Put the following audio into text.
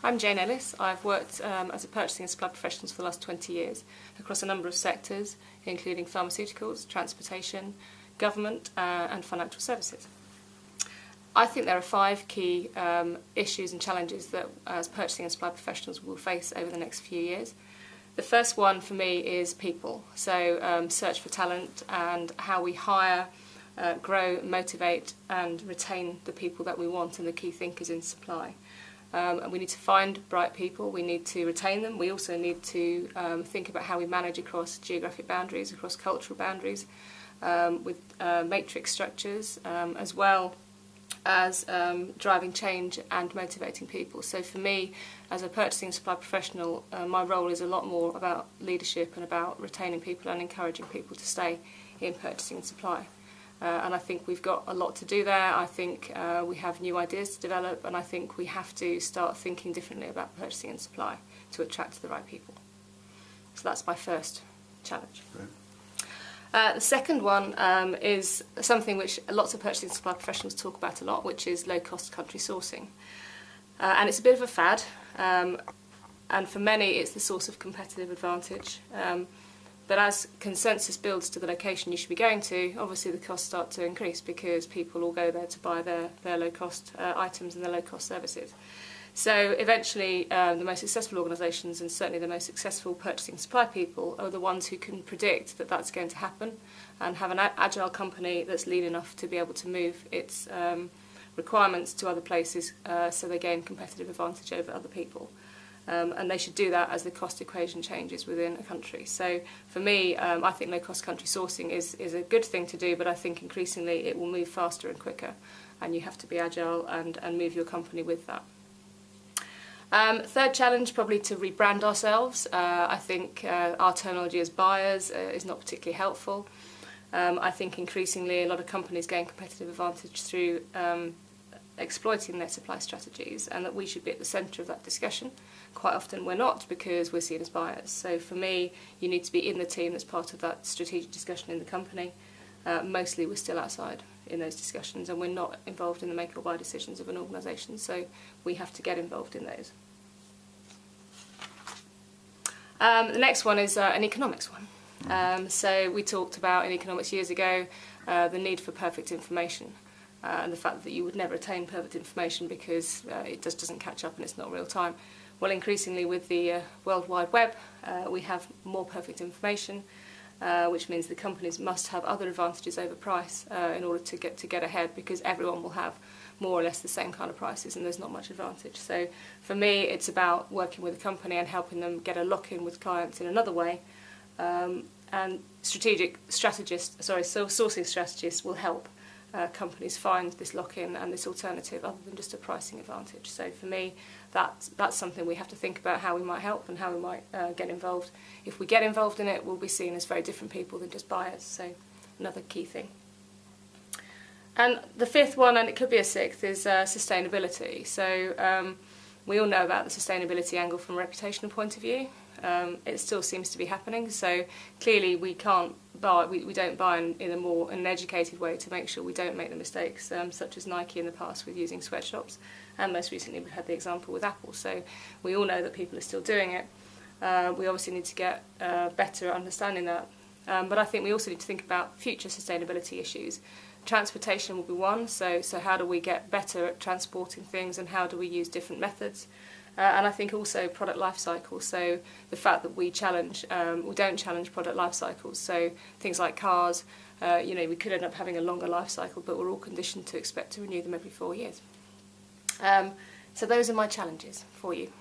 I'm Jane Ellis. I've worked as a purchasing and supply professional for the last 20 years across a number of sectors, including pharmaceuticals, transportation, government and financial services. I think there are 5 key issues and challenges that as purchasing and supply professionals will face over the next few years. The first one for me is people, so search for talent and how we hire, grow, motivate and retain the people that we want and the key thinkers in supply. And we need to find bright people, we need to retain them, we also need to think about how we manage across geographic boundaries, across cultural boundaries, with matrix structures, as well as driving change and motivating people. So for me, as a purchasing supply professional, my role is a lot more about leadership and about retaining people and encouraging people to stay in purchasing and supply. And I think we've got a lot to do there. I think we have new ideas to develop, and I think we have to start thinking differently about purchasing and supply to attract the right people. So that's my first challenge. Right. The second one is something which lots of purchasing and supply professionals talk about a lot, which is low-cost country sourcing. And it's a bit of a fad, and for many it's the source of competitive advantage. But as consensus builds to the location you should be going to, obviously the costs start to increase because people all go there to buy their low-cost items and their low-cost services. So eventually the most successful organisations and certainly the most successful purchasing and supply people are the ones who can predict that that's going to happen and have an agile company that's lean enough to be able to move its requirements to other places so they gain competitive advantage over other people. And they should do that as the cost equation changes within a country. So for me, I think low-cost country sourcing is a good thing to do, but I think increasingly it will move faster and quicker, and you have to be agile and move your company with that. Third challenge, probably to rebrand ourselves. I think our terminology as buyers is not particularly helpful. I think increasingly a lot of companies gain competitive advantage through exploiting their supply strategies, and that we should be at the centre of that discussion. Quite often we're not, because we're seen as buyers. So for me, you need to be in the team that's part of that strategic discussion in the company. Mostly we're still outside in those discussions, and we're not involved in the make or buy decisions of an organisation, so we have to get involved in those. The next one is an economics one. So we talked about in economics years ago the need for perfect information. And the fact that you would never attain perfect information because it just doesn't catch up and it's not real time. Well, increasingly with the World Wide Web, we have more perfect information, which means the companies must have other advantages over price in order to get ahead, because everyone will have more or less the same kind of prices and there's not much advantage. So for me, it's about working with a company and helping them get a lock-in with clients in another way. And sourcing strategists will help companies find this lock-in and this alternative other than just a pricing advantage. So for me, that's something we have to think about, how we might help and how we might get involved. If we get involved in it, we'll be seen as very different people than just buyers, so another key thing. And the fifth one, and it could be a sixth, is sustainability. So we all know about the sustainability angle from a reputational point of view. It still seems to be happening, so clearly we can't buy, we don't buy in an educated way to make sure we don't make the mistakes, such as Nike in the past with using sweatshops, and most recently we've had the example with Apple. So we all know that people are still doing it. We obviously need to get better at understanding that, but I think we also need to think about future sustainability issues. Transportation will be one, so how do we get better at transporting things and how do we use different methods? And I think also product life cycles, so the fact that we don't challenge product life cycles, so things like cars, we could end up having a longer life cycle, but we're all conditioned to expect to renew them every 4 years. So those are my challenges for you.